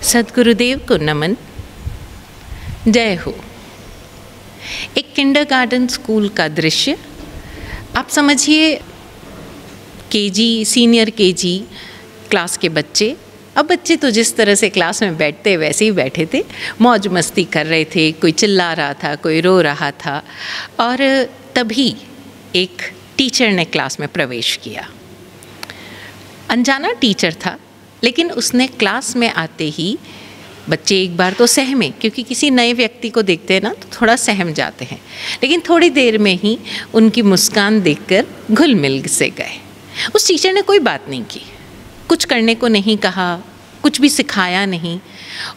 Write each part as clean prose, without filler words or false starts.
सद्गुरुदेव को नमन। जय हो। एक किंडरगार्टन स्कूल का दृश्य। आप समझिए केजी, सीनियर केजी क्लास के बच्चे। अब बच्चे तो जिस तरह से क्लास में बैठते वैसे ही बैठे थे, मौज मस्ती कर रहे थे। कोई चिल्ला रहा था, कोई रो रहा था। और तभी एक टीचर ने क्लास में प्रवेश किया। अनजाना टीचर था, लेकिन उसने क्लास में आते ही बच्चे एक बार तो सहमे, क्योंकि किसी नए व्यक्ति को देखते हैं ना तो थोड़ा सहम जाते हैं। लेकिन थोड़ी देर में ही उनकी मुस्कान देखकर घुल मिल से गए। उस टीचर ने कोई बात नहीं की, कुछ करने को नहीं कहा, कुछ भी सिखाया नहीं।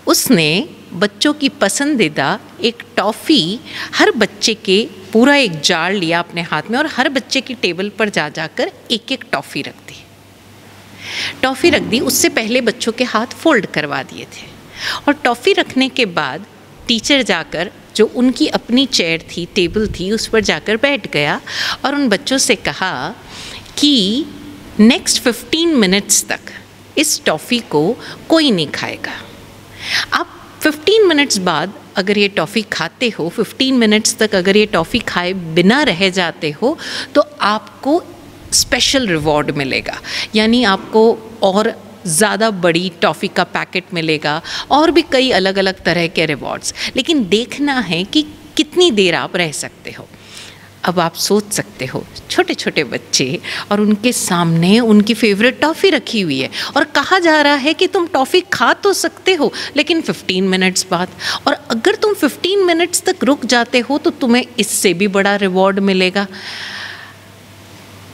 उसने बच्चों की पसंदीदा एक टॉफ़ी, हर बच्चे के पूरा एक जार लिया अपने हाथ में और हर बच्चे की टेबल पर जा जाकर एक एक टॉफ़ी रख दी। टॉफ़ी रख दी, उससे पहले बच्चों के हाथ फोल्ड करवा दिए थे। और टॉफ़ी रखने के बाद टीचर जाकर, जो उनकी अपनी चेयर थी, टेबल थी, उस पर जाकर बैठ गया और उन बच्चों से कहा कि नेक्स्ट 15 मिनट्स तक इस टॉफ़ी को कोई नहीं खाएगा। आप 15 मिनट्स बाद अगर ये टॉफ़ी खाते हो, 15 मिनट्स तक अगर ये टॉफ़ी खाए बिना रह जाते हो तो आपको स्पेशल रिवॉर्ड मिलेगा, यानी आपको और ज़्यादा बड़ी टॉफ़ी का पैकेट मिलेगा और भी कई अलग अलग तरह के रिवॉर्ड्स। लेकिन देखना है कि कितनी देर आप रह सकते हो। अब आप सोच सकते हो, छोटे छोटे बच्चे और उनके सामने उनकी फेवरेट टॉफ़ी रखी हुई है और कहा जा रहा है कि तुम टॉफ़ी खा तो सकते हो लेकिन 15 मिनट्स बाद, और अगर तुम 15 मिनट्स तक रुक जाते हो तो तुम्हें इससे भी बड़ा रिवॉर्ड मिलेगा।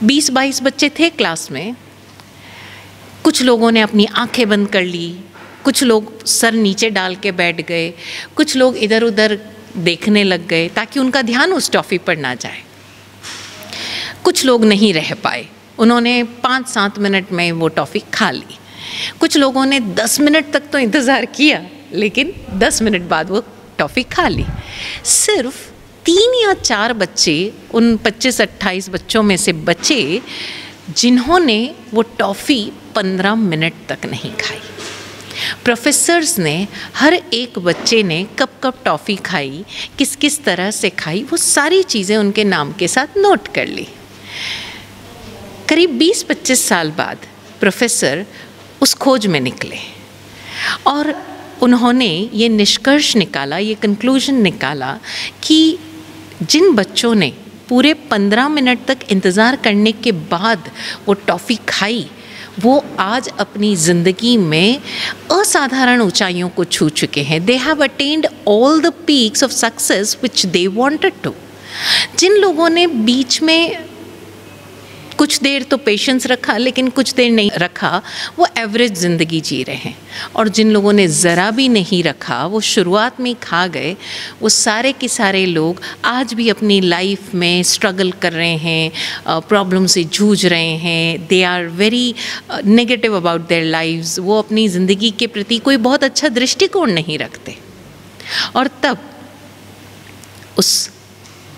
20-22 बच्चे थे क्लास में। कुछ लोगों ने अपनी आंखें बंद कर ली, कुछ लोग सर नीचे डाल के बैठ गए, कुछ लोग इधर उधर देखने लग गए ताकि उनका ध्यान उस टॉफ़ी पर ना जाए। कुछ लोग नहीं रह पाए, उन्होंने 5-7 मिनट में वो टॉफ़ी खा ली। कुछ लोगों ने 10 मिनट तक तो इंतज़ार किया, लेकिन 10 मिनट बाद वो टॉफ़ी खा ली। सिर्फ 3 या 4 बच्चे उन 25-28 बच्चों में से बचे जिन्होंने वो टॉफ़ी 15 मिनट तक नहीं खाई। प्रोफेसर्स ने हर एक बच्चे ने कब कब टॉफ़ी खाई, किस किस तरह से खाई, वो सारी चीज़ें उनके नाम के साथ नोट कर ली। करीब 20-25 साल बाद प्रोफेसर उस खोज में निकले और उन्होंने ये निष्कर्ष निकाला, ये कंक्लूजन निकाला कि जिन बच्चों ने पूरे 15 मिनट तक इंतज़ार करने के बाद वो टॉफ़ी खाई, वो आज अपनी ज़िंदगी में असाधारण ऊंचाइयों को छू चुके हैं। They have attend all the peaks of success which they wanted to. जिन लोगों ने बीच में कुछ देर तो पेशेंस रखा लेकिन कुछ देर नहीं रखा, वो एवरेज ज़िंदगी जी रहे हैं। और जिन लोगों ने ज़रा भी नहीं रखा, वो शुरुआत में खा गए, वो सारे के सारे लोग आज भी अपनी लाइफ में स्ट्रगल कर रहे हैं, प्रॉब्लम से जूझ रहे हैं। They are very negative about their lives. वो अपनी ज़िंदगी के प्रति कोई बहुत अच्छा दृष्टिकोण नहीं रखते। और तब उस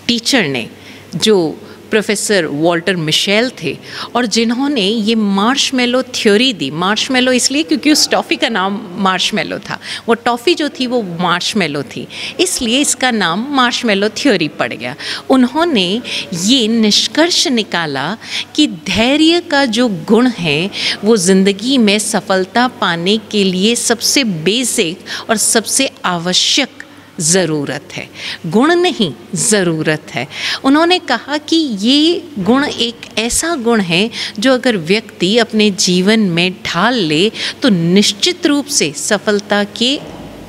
टीचर ने, जो प्रोफेसर वॉल्टर मिशेल थे और जिन्होंने ये मार्शमेलो थ्योरी दी, मार्शमेलो इसलिए क्योंकि उस टॉफ़ी का नाम मार्शमेलो था, वो टॉफ़ी जो थी वो मार्शमेलो थी, इसलिए इसका नाम मार्शमेलो थ्योरी पड़ गया। उन्होंने ये निष्कर्ष निकाला कि धैर्य का जो गुण है वो ज़िंदगी में सफलता पाने के लिए सबसे बेसिक और सबसे आवश्यक ज़रूरत है, गुण नहीं ज़रूरत है। उन्होंने कहा कि ये गुण एक ऐसा गुण है जो अगर व्यक्ति अपने जीवन में ढाल ले तो निश्चित रूप से सफलता के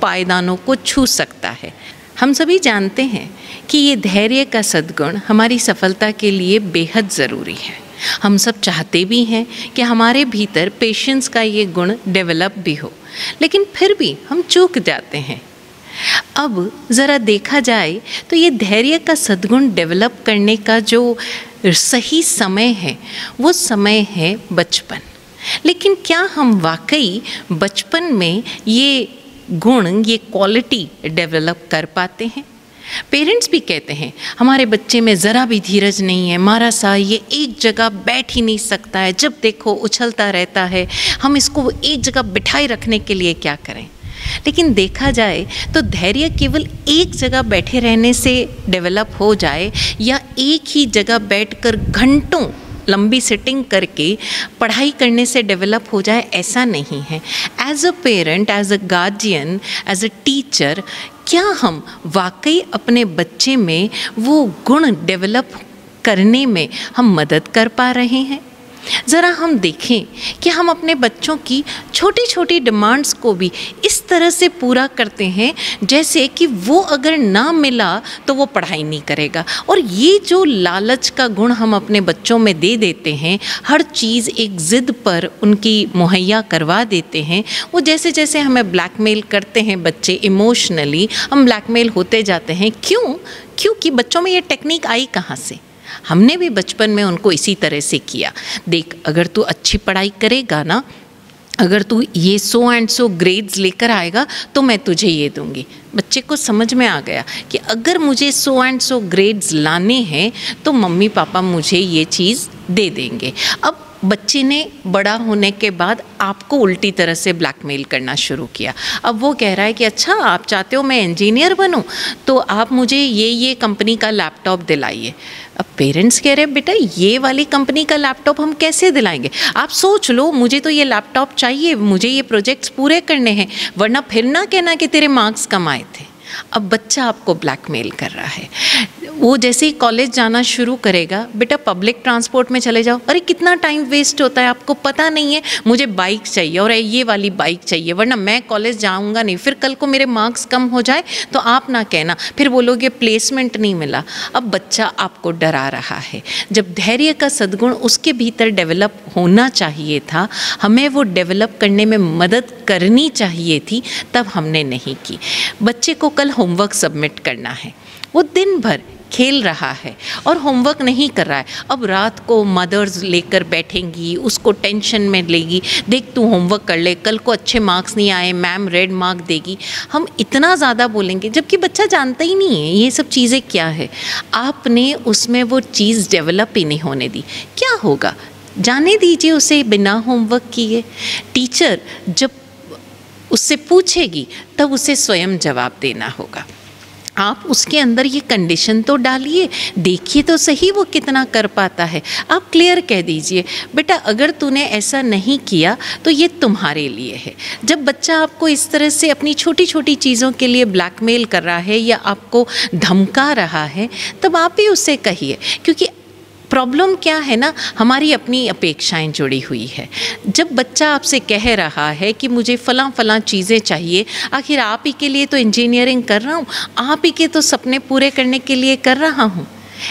पायदानों को छू सकता है। हम सभी जानते हैं कि ये धैर्य का सद्गुण हमारी सफलता के लिए बेहद ज़रूरी है। हम सब चाहते भी हैं कि हमारे भीतर पेशेंस का ये गुण डेवलप भी हो, लेकिन फिर भी हम चूक जाते हैं। अब ज़रा देखा जाए तो ये धैर्य का सद्गुण डेवलप करने का जो सही समय है वो समय है बचपन। लेकिन क्या हम वाकई बचपन में ये गुण, ये क्वालिटी डेवलप कर पाते हैं? पेरेंट्स भी कहते हैं हमारे बच्चे में ज़रा भी धीरज नहीं है, मारा सा ये एक जगह बैठ ही नहीं सकता है, जब देखो उछलता रहता है, हम इसको एक जगह बिठाए रखने के लिए क्या करें। लेकिन देखा जाए तो धैर्य केवल एक जगह बैठे रहने से डेवलप हो जाए या एक ही जगह बैठकर घंटों लंबी सिटिंग करके पढ़ाई करने से डेवलप हो जाए, ऐसा नहीं है। As a parent, as a guardian, as a teacher, क्या हम वाकई अपने बच्चे में वो गुण डेवलप करने में हम मदद कर पा रहे हैं? ज़रा हम देखें कि हम अपने बच्चों की छोटी छोटी डिमांड्स को भी इस तरह से पूरा करते हैं जैसे कि वो अगर ना मिला तो वो पढ़ाई नहीं करेगा। और ये जो लालच का गुण हम अपने बच्चों में दे देते हैं, हर चीज़ एक ज़िद पर उनकी मुहैया करवा देते हैं, वो जैसे जैसे हमें ब्लैकमेल करते हैं बच्चे इमोशनली, हम ब्लैकमेल होते जाते हैं। क्योंकि बच्चों में ये टेक्निक आई कहाँ से? हमने भी बचपन में उनको इसी तरह से किया। देख, अगर तू अच्छी पढ़ाई करेगा ना, अगर तू ये 100 एंड 100 ग्रेड्स लेकर आएगा तो मैं तुझे ये दूंगी। बच्चे को समझ में आ गया कि अगर मुझे 100 एंड 100 ग्रेड्स लाने हैं तो मम्मी पापा मुझे ये चीज़ दे देंगे। अब बच्चे ने बड़ा होने के बाद आपको उल्टी तरह से ब्लैकमेल करना शुरू किया। अब वो कह रहा है कि अच्छा, आप चाहते हो मैं इंजीनियर बनूं, तो आप मुझे ये कंपनी का लैपटॉप दिलाइए। अब पेरेंट्स कह रहे हैं बेटा ये वाली कंपनी का लैपटॉप हम कैसे दिलाएंगे? आप सोच लो, मुझे तो ये लैपटॉप चाहिए, मुझे ये प्रोजेक्ट्स पूरे करने हैं, वरना फिर ना कहना कि तेरे मार्क्स कम आए थे। अब बच्चा आपको ब्लैकमेल कर रहा है। वो जैसे ही कॉलेज जाना शुरू करेगा, बेटा पब्लिक ट्रांसपोर्ट में चले जाओ। अरे कितना टाइम वेस्ट होता है, आपको पता नहीं है, मुझे बाइक चाहिए और ये वाली बाइक चाहिए, वरना मैं कॉलेज जाऊंगा नहीं, फिर कल को मेरे मार्क्स कम हो जाए तो आप ना कहना, फिर बोलोगे प्लेसमेंट नहीं मिला। अब बच्चा आपको डरा रहा है। जब धैर्य का सद्गुण उसके भीतर डेवलप होना चाहिए था, हमें वो डेवलप करने में मदद करनी चाहिए थी, तब हमने नहीं की। बच्चे को कल होमवर्क सबमिट करना है, वो दिन भर खेल रहा है और होमवर्क नहीं कर रहा है। अब रात को मदर्स लेकर बैठेंगी, उसको टेंशन में लेगी, देख तू होमवर्क कर ले, कल को अच्छे मार्क्स नहीं आए मैम रेड मार्क देगी। हम इतना ज़्यादा बोलेंगे जबकि बच्चा जानता ही नहीं है ये सब चीज़ें क्या है। आपने उसमें वो चीज़ डेवलप ही नहीं होने दी। क्या होगा, जाने दीजिए उसे बिना होमवर्क किए। टीचर जब उससे पूछेगी तब उसे स्वयं जवाब देना होगा। आप उसके अंदर ये कंडीशन तो डालिए, देखिए तो सही वो कितना कर पाता है। आप क्लियर कह दीजिए बेटा अगर तूने ऐसा नहीं किया तो ये तुम्हारे लिए है। जब बच्चा आपको इस तरह से अपनी छोटी छोटी चीज़ों के लिए ब्लैकमेल कर रहा है या आपको धमका रहा है, तब आप ही उससे कहिए। क्योंकि प्रॉब्लम क्या है ना, हमारी अपनी अपेक्षाएं जुड़ी हुई है। जब बच्चा आपसे कह रहा है कि मुझे फ़लाँ चीज़ें चाहिए, आखिर आप ही के लिए तो इंजीनियरिंग कर रहा हूँ, आप ही के तो सपने पूरे करने के लिए कर रहा हूँ।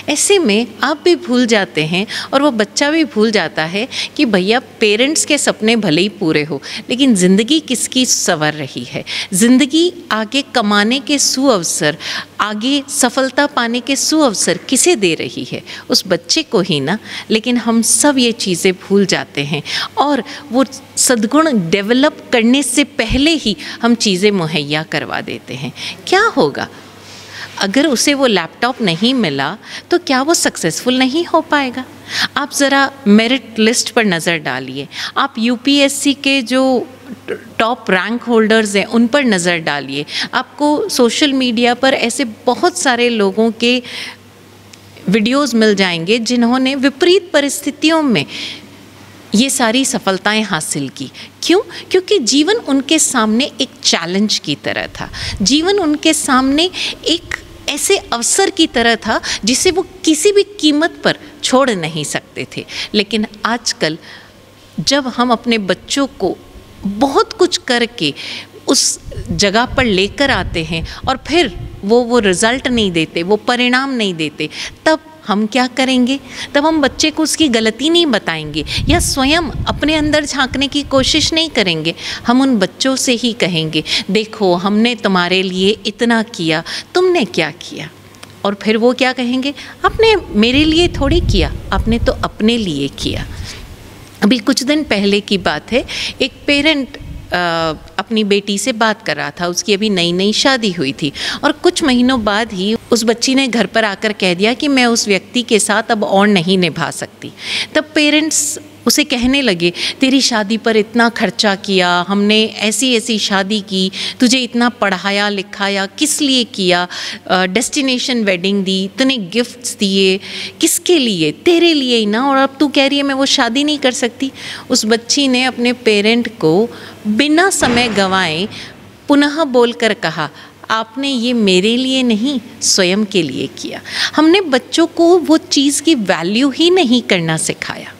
ऐसे में आप भी भूल जाते हैं और वो बच्चा भी भूल जाता है कि भैया पेरेंट्स के सपने भले ही पूरे हो, लेकिन ज़िंदगी किसकी संवर रही है। ज़िंदगी आगे कमाने के सुअवसर, आगे सफलता पाने के सुअवसर किसे दे रही है? उस बच्चे को ही ना। लेकिन हम सब ये चीज़ें भूल जाते हैं और वो सद्गुण डेवलप करने से पहले ही हम चीज़ें मुहैया करवा देते हैं। क्या होगा अगर उसे वो लैपटॉप नहीं मिला तो क्या वो सक्सेसफुल नहीं हो पाएगा? आप ज़रा मेरिट लिस्ट पर नज़र डालिए, आप यूपीएससी के जो टॉप रैंक होल्डर्स हैं उन पर नज़र डालिए। आपको सोशल मीडिया पर ऐसे बहुत सारे लोगों के वीडियोस मिल जाएंगे जिन्होंने विपरीत परिस्थितियों में ये सारी सफलताएं हासिल की। क्यों? क्योंकि जीवन उनके सामने एक चैलेंज की तरह था, जीवन उनके सामने एक ऐसे अवसर की तरह था जिसे वो किसी भी कीमत पर छोड़ नहीं सकते थे। लेकिन आजकल जब हम अपने बच्चों को बहुत कुछ करके उस जगह पर लेकर आते हैं और फिर वो रिज़ल्ट नहीं देते, वो परिणाम नहीं देते, तब हम क्या करेंगे? तब हम बच्चे को उसकी गलती नहीं बताएंगे या स्वयं अपने अंदर झांकने की कोशिश नहीं करेंगे। हम उन बच्चों से ही कहेंगे देखो हमने तुम्हारे लिए इतना किया, तुमने क्या किया? और फिर वो क्या कहेंगे? आपने मेरे लिए थोड़ी किया, आपने तो अपने लिए किया। अभी कुछ दिन पहले की बात है, एक पेरेंट अपनी बेटी से बात कर रहा था। उसकी अभी नई नई शादी हुई थी और कुछ महीनों बाद ही उस बच्ची ने घर पर आकर कह दिया कि मैं उस व्यक्ति के साथ अब और नहीं निभा सकती। तब पेरेंट्स उसे कहने लगे तेरी शादी पर इतना खर्चा किया हमने, ऐसी ऐसी शादी की, तुझे इतना पढ़ाया लिखाया, किस लिए किया, डेस्टिनेशन वेडिंग दी, तूने गिफ्ट्स दिए, किसके लिए? तेरे लिए ही ना, और अब तू कह रही है मैं वो शादी नहीं कर सकती। उस बच्ची ने अपने पेरेंट को बिना समय गंवाए पुनः बोलकर कहा, आपने ये मेरे लिए नहीं स्वयं के लिए किया। हमने बच्चों को वो चीज़ की वैल्यू ही नहीं करना सिखाया।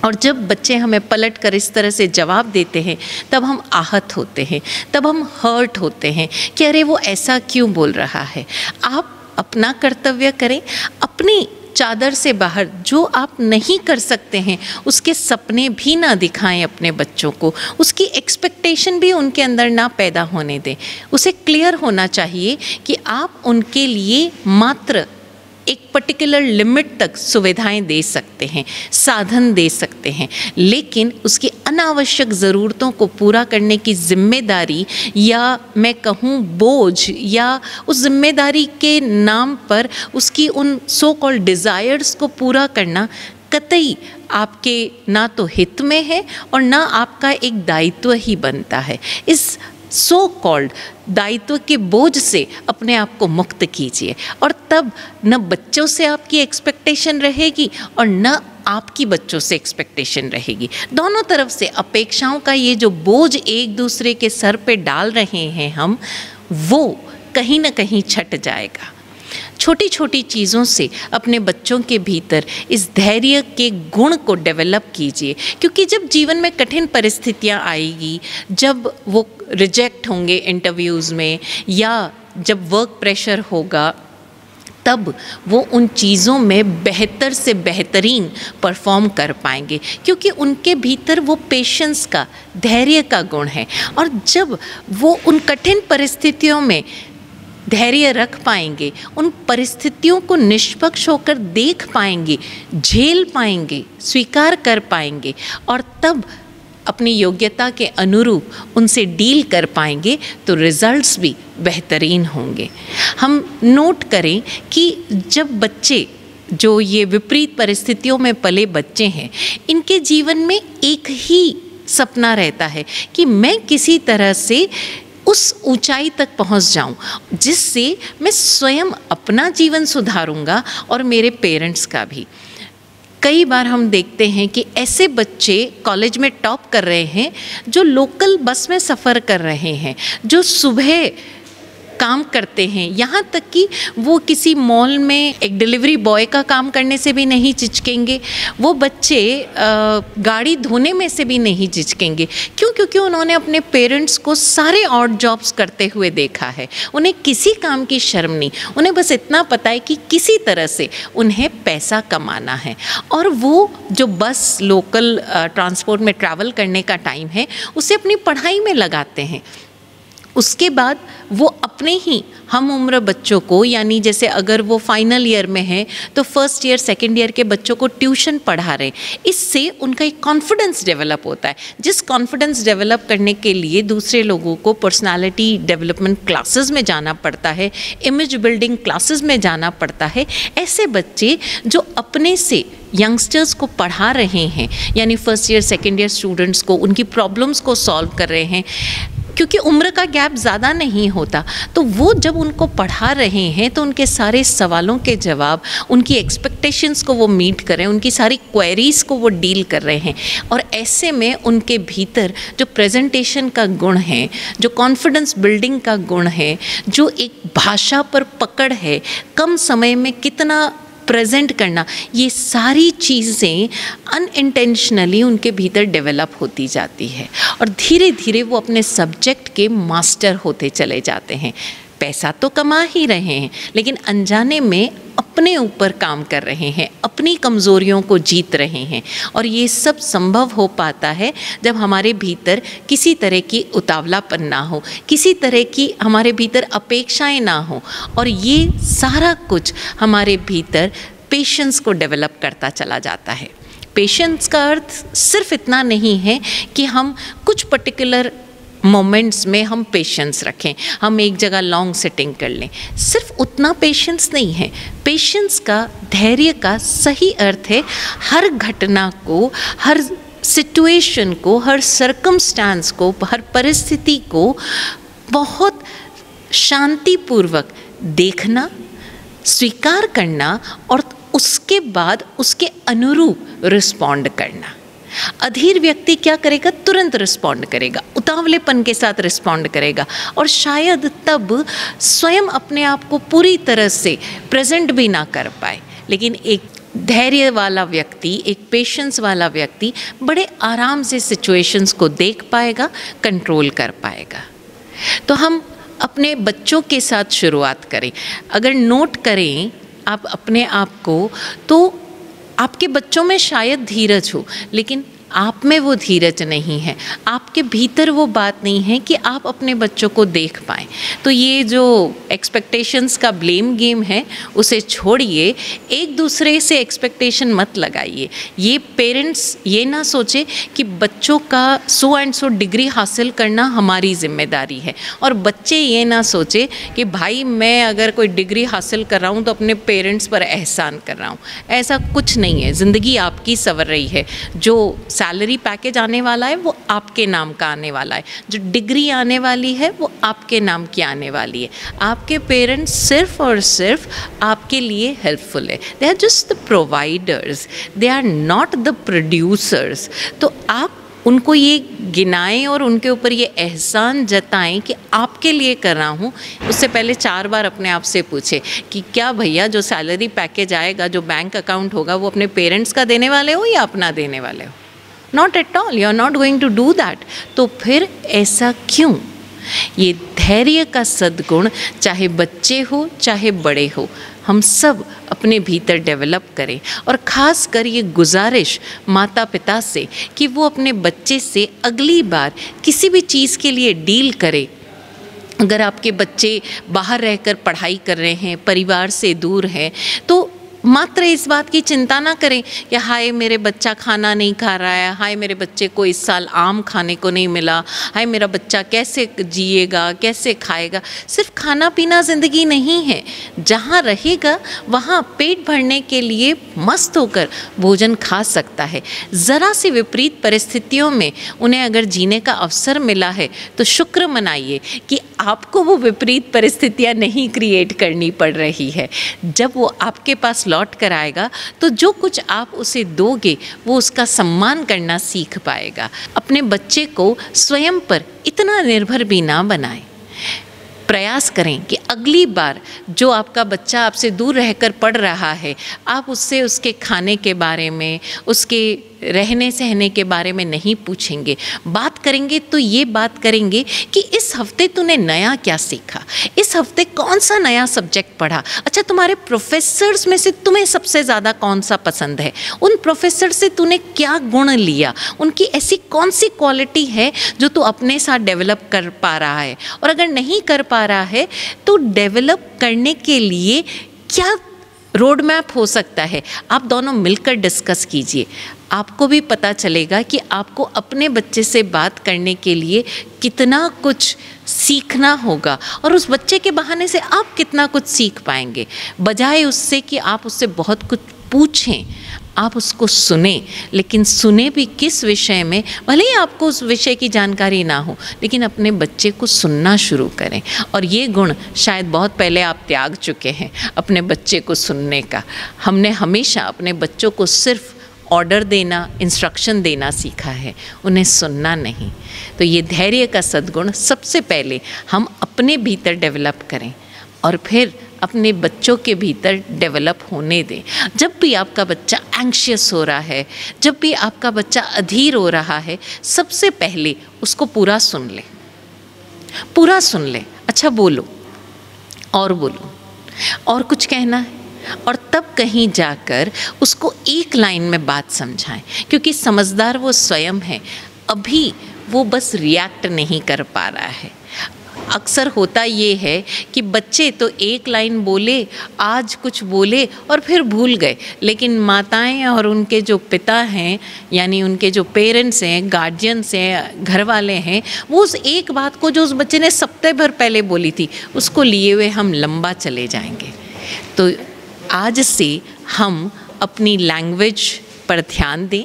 और जब बच्चे हमें पलट कर इस तरह से जवाब देते हैं तब हम आहत होते हैं, तब हम हर्ट होते हैं कि अरे वो ऐसा क्यों बोल रहा है। आप अपना कर्तव्य करें, अपनी चादर से बाहर जो आप नहीं कर सकते हैं उसके सपने भी ना दिखाएं अपने बच्चों को, उसकी एक्सपेक्टेशन भी उनके अंदर ना पैदा होने दें। उसे क्लियर होना चाहिए कि आप उनके लिए मात्र एक पर्टिकुलर लिमिट तक सुविधाएं दे सकते हैं, साधन दे सकते हैं, लेकिन उसकी अनावश्यक ज़रूरतों को पूरा करने की जिम्मेदारी, या मैं कहूँ बोझ, या उस जिम्मेदारी के नाम पर उसकी उन सो कॉल्ड डिज़ायर्स को पूरा करना कतई आपके ना तो हित में है और ना आपका एक दायित्व ही बनता है। इस सो कॉल्ड दायित्व के बोझ से अपने आप को मुक्त कीजिए, और तब न बच्चों से आपकी एक्सपेक्टेशन रहेगी और न आपकी बच्चों से एक्सपेक्टेशन रहेगी। दोनों तरफ से अपेक्षाओं का ये जो बोझ एक दूसरे के सर पे डाल रहे हैं हम, वो कहीं ना कहीं छट जाएगा। छोटी छोटी चीज़ों से अपने बच्चों के भीतर इस धैर्य के गुण को डेवलप कीजिए, क्योंकि जब जीवन में कठिन परिस्थितियां आएगी, जब वो रिजेक्ट होंगे इंटरव्यूज़ में, या जब वर्क प्रेशर होगा, तब वो उन चीज़ों में बेहतर से बेहतरीन परफॉर्म कर पाएंगे, क्योंकि उनके भीतर वो पेशेंस का, धैर्य का गुण है। और जब वो उन कठिन परिस्थितियों में धैर्य रख पाएंगे, उन परिस्थितियों को निष्पक्ष होकर देख पाएंगे, झेल पाएंगे, स्वीकार कर पाएंगे, और तब अपनी योग्यता के अनुरूप उनसे डील कर पाएंगे, तो रिजल्ट्स भी बेहतरीन होंगे। हम नोट करें कि जब बच्चे, जो ये विपरीत परिस्थितियों में पले बच्चे हैं, इनके जीवन में एक ही सपना रहता है कि मैं किसी तरह से उस ऊंचाई तक पहुंच जाऊं जिससे मैं स्वयं अपना जीवन सुधारूंगा और मेरे पेरेंट्स का भी। कई बार हम देखते हैं कि ऐसे बच्चे कॉलेज में टॉप कर रहे हैं जो लोकल बस में सफ़र कर रहे हैं, जो सुबह काम करते हैं, यहाँ तक कि वो किसी मॉल में एक डिलीवरी बॉय का काम करने से भी नहीं झिझकेंगे। वो बच्चे गाड़ी धोने में से भी नहीं झिझकेंगे। क्यों? क्योंकि उन्होंने अपने पेरेंट्स को सारे ऑड जॉब्स करते हुए देखा है। उन्हें किसी काम की शर्म नहीं, उन्हें बस इतना पता है कि किसी तरह से उन्हें पैसा कमाना है। और वो जो बस लोकल ट्रांसपोर्ट में ट्रैवल करने का टाइम है उसे अपनी पढ़ाई में लगाते हैं। उसके बाद वो अपने ही हम उम्र बच्चों को, यानी जैसे अगर वो फाइनल ईयर में है तो फर्स्ट ईयर सेकेंड ईयर के बच्चों को ट्यूशन पढ़ा रहे। इससे उनका एक कॉन्फिडेंस डेवलप होता है, जिस कॉन्फिडेंस डेवलप करने के लिए दूसरे लोगों को पर्सनालिटी डेवलपमेंट क्लासेस में जाना पड़ता है, इमेज बिल्डिंग क्लासेस में जाना पड़ता है। ऐसे बच्चे जो अपने से यंगस्टर्स को पढ़ा रहे हैं, यानी first year second year students को, उनकी प्रॉब्लम्स को सॉल्व कर रहे हैं, क्योंकि उम्र का गैप ज़्यादा नहीं होता, तो वो जब उनको पढ़ा रहे हैं तो उनके सारे सवालों के जवाब, उनकी एक्सपेक्टेशंस को वो मीट कर रहे हैं, उनकी सारी क्वेरीज़ को वो डील कर रहे हैं। और ऐसे में उनके भीतर जो प्रेजेंटेशन का गुण है, जो कॉन्फिडेंस बिल्डिंग का गुण है, जो एक भाषा पर पकड़ है, कम समय में कितना प्रेजेंट करना, ये सारी चीज़ें अनइंटेंशनली उनके भीतर डेवलप होती जाती है और धीरे धीरे वो अपने सब्जेक्ट के मास्टर होते चले जाते हैं। पैसा तो कमा ही रहे हैं, लेकिन अनजाने में अपने ऊपर काम कर रहे हैं, अपनी कमज़ोरियों को जीत रहे हैं। और ये सब संभव हो पाता है जब हमारे भीतर किसी तरह की उतावलापन ना हो, किसी तरह की हमारे भीतर अपेक्षाएं ना हो, और ये सारा कुछ हमारे भीतर पेशेंस को डेवलप करता चला जाता है। पेशेंस का अर्थ सिर्फ इतना नहीं है कि हम कुछ पर्टिकुलर मोमेंट्स में हम पेशेंस रखें, हम एक जगह लॉन्ग सिटिंग कर लें। सिर्फ उतना पेशेंस नहीं है, पेशेंस का, धैर्य का सही अर्थ है हर घटना को, हर सिचुएशन को, हर सर्कमस्टांस को, हर परिस्थिति को बहुत शांतिपूर्वक देखना, स्वीकार करना और उसके बाद उसके अनुरूप रिस्पॉन्ड करना। अधीर व्यक्ति क्या करेगा? तुरंत रिस्पॉन्ड करेगा, उतावलेपन के साथ रिस्पॉन्ड करेगा और शायद तब स्वयं अपने आप को पूरी तरह से प्रेजेंट भी ना कर पाए। लेकिन एक धैर्य वाला व्यक्ति, एक पेशेंस वाला व्यक्ति बड़े आराम से सिचुएशंस को देख पाएगा, कंट्रोल कर पाएगा। तो हम अपने बच्चों के साथ शुरुआत करें। अगर नोट करें आप अपने आप को, तो आपके बच्चों में शायद धीरज हो, लेकिन आप में वो धीरज नहीं है, आपके भीतर वो बात नहीं है कि आप अपने बच्चों को देख पाएँ। तो ये जो एक्सपेक्टेशंस का ब्लेम गेम है उसे छोड़िए, एक दूसरे से एक्सपेक्टेशन मत लगाइए। ये पेरेंट्स ये ना सोचे कि बच्चों का सो एंड सो डिग्री हासिल करना हमारी जिम्मेदारी है, और बच्चे ये ना सोचे कि भाई मैं अगर कोई डिग्री हासिल कर रहा हूँ तो अपने पेरेंट्स पर एहसान कर रहा हूँ। ऐसा कुछ नहीं है, ज़िंदगी आपकी संवर रही है। जो सैलरी पैकेज आने वाला है वो आपके नाम का आने वाला है, जो डिग्री आने वाली है वो आपके नाम की आने वाली है। आपके पेरेंट्स सिर्फ और सिर्फ आपके लिए हेल्पफुल है, they are just the providers, they are not the producers. तो आप उनको ये गिनाएं और उनके ऊपर ये एहसान जताएं कि आपके लिए कर रहा हूँ। उससे पहले 4 बार अपने आप से पूछे कि क्या भैया जो सैलरी पैकेज आएगा, जो बैंक अकाउंट होगा, वो अपने पेरेंट्स का देने वाले हो या अपना देने वाले हो? Not at all, you are not going to do that. तो फिर ऐसा क्यों? ये धैर्य का सद्गुण चाहे बच्चे हो चाहे बड़े हो, हम सब अपने भीतर डेवलप करें। और ख़ास कर ये गुजारिश माता पिता से कि वो अपने बच्चे से अगली बार किसी भी चीज़ के लिए डील करें। अगर आपके बच्चे बाहर रहकर पढ़ाई कर रहे हैं, परिवार से दूर हैं, तो मात्र इस बात की चिंता ना करें कि हाय मेरे बच्चा खाना नहीं खा रहा है, हाय मेरे बच्चे को इस साल आम खाने को नहीं मिला, हाय मेरा बच्चा कैसे जिएगा, कैसे खाएगा। सिर्फ खाना पीना ज़िंदगी नहीं है। जहाँ रहेगा वहाँ पेट भरने के लिए मस्त होकर भोजन खा सकता है। ज़रा सी विपरीत परिस्थितियों में उन्हें अगर जीने का अवसर मिला है तो शुक्र मनाइए कि आपको वो विपरीत परिस्थितियाँ नहीं क्रिएट करनी पड़ रही है। जब वो आपके पास लौट कर आएगा तो जो कुछ आप उसे दोगे वो उसका सम्मान करना सीख पाएगा। अपने बच्चे को स्वयं पर इतना निर्भर भी ना बनाएं। प्रयास करें कि अगली बार जो आपका बच्चा आपसे दूर रहकर पढ़ रहा है, आप उससे उसके खाने के बारे में, उसके रहने सहने के बारे में नहीं पूछेंगे। बात करेंगे तो ये बात करेंगे कि इस हफ्ते तूने नया क्या सीखा, इस हफ्ते कौन सा नया सब्जेक्ट पढ़ा, अच्छा तुम्हारे प्रोफेसर्स में से तुम्हें सबसे ज़्यादा कौन सा पसंद है, उन प्रोफेसर से तूने क्या गुण लिया, उनकी ऐसी कौन सी क्वालिटी है जो तू अपने साथ डेवलप कर पा रहा है, और अगर नहीं कर पा रहा है तो डेवलप करने के लिए क्या रोड मैप हो सकता है। आप दोनों मिलकर डिस्कस कीजिए, आपको भी पता चलेगा कि आपको अपने बच्चे से बात करने के लिए कितना कुछ सीखना होगा और उस बच्चे के बहाने से आप कितना कुछ सीख पाएंगे। बजाय उससे कि आप उससे बहुत कुछ पूछें, आप उसको सुने, लेकिन सुने भी किस विषय में, भले ही आपको उस विषय की जानकारी ना हो, लेकिन अपने बच्चे को सुनना शुरू करें। और ये गुण शायद बहुत पहले आप त्याग चुके हैं, अपने बच्चे को सुनने का। हमने हमेशा अपने बच्चों को सिर्फ ऑर्डर देना, इंस्ट्रक्शन देना सीखा है, उन्हें सुनना नहीं। तो ये धैर्य का सद्गुण सबसे पहले हम अपने भीतर डेवलप करें और फिर अपने बच्चों के भीतर डेवलप होने दें। जब भी आपका बच्चा एंग्शियस हो रहा है, जब भी आपका बच्चा अधीर हो रहा है, सबसे पहले उसको पूरा सुन ले, पूरा सुन ले। अच्छा बोलो और कुछ कहना है, और तब कहीं जाकर उसको एक लाइन में बात समझाएं, क्योंकि समझदार वो स्वयं है। अभी वो बस रिएक्ट नहीं कर पा रहा है। अक्सर होता ये है कि बच्चे तो एक लाइन बोले, आज कुछ बोले और फिर भूल गए, लेकिन माताएं और उनके जो पिता हैं यानी उनके जो पेरेंट्स हैं, गार्जियंस हैं, घर वाले हैं, वो उस एक बात को जो उस बच्चे ने सप्ताह भर पहले बोली थी उसको लिए हुए हम लंबा चले जाएंगे। तो आज से हम अपनी लैंग्वेज पर ध्यान दें,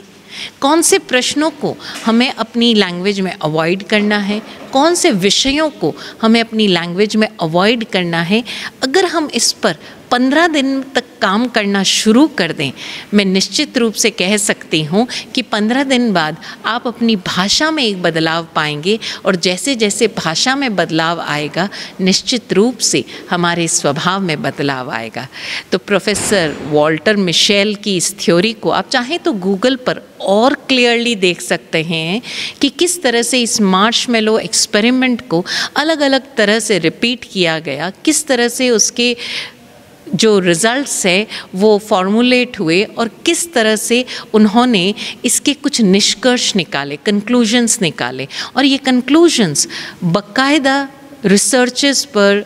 कौन से प्रश्नों को हमें अपनी लैंग्वेज में अवॉइड करना है, कौन से विषयों को हमें अपनी लैंग्वेज में अवॉइड करना है। अगर हम इस पर 15 दिन तक काम करना शुरू कर दें, मैं निश्चित रूप से कह सकती हूँ कि 15 दिन बाद आप अपनी भाषा में एक बदलाव पाएंगे, और जैसे जैसे भाषा में बदलाव आएगा निश्चित रूप से हमारे स्वभाव में बदलाव आएगा। तो प्रोफेसर वॉल्टर मिशेल की इस थ्योरी को आप चाहें तो गूगल पर और क्लियरली देख सकते हैं कि किस तरह से इस मार्शमेलो एक्सपेरिमेंट को अलग अलग तरह से रिपीट किया गया, किस तरह से उसके जो रिज़ल्ट्स है वो फॉर्मुलेट हुए और किस तरह से उन्होंने इसके कुछ निष्कर्ष निकाले, कंक्लूजन्स निकाले। और ये कंक्लूजन्स बाकायदा रिसर्चेस पर,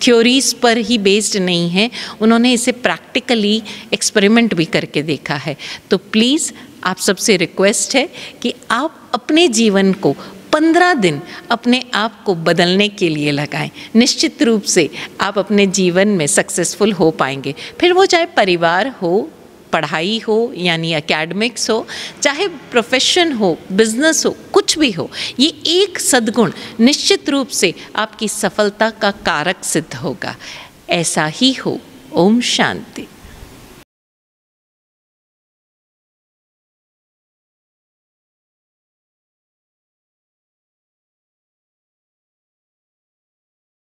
थ्योरीज़ पर ही बेस्ड नहीं है, उन्होंने इसे प्रैक्टिकली एक्सपेरिमेंट भी करके देखा है। तो प्लीज़ आप सबसे रिक्वेस्ट है कि आप अपने जीवन को 15 दिन अपने आप को बदलने के लिए लगाएं। निश्चित रूप से आप अपने जीवन में सक्सेसफुल हो पाएंगे, फिर वो चाहे परिवार हो, पढ़ाई हो यानी एकेडमिक्स हो, चाहे प्रोफेशन हो, बिजनेस हो, कुछ भी हो। ये एक सद्गुण निश्चित रूप से आपकी सफलता का कारक सिद्ध होगा। ऐसा ही हो। ओम शांति।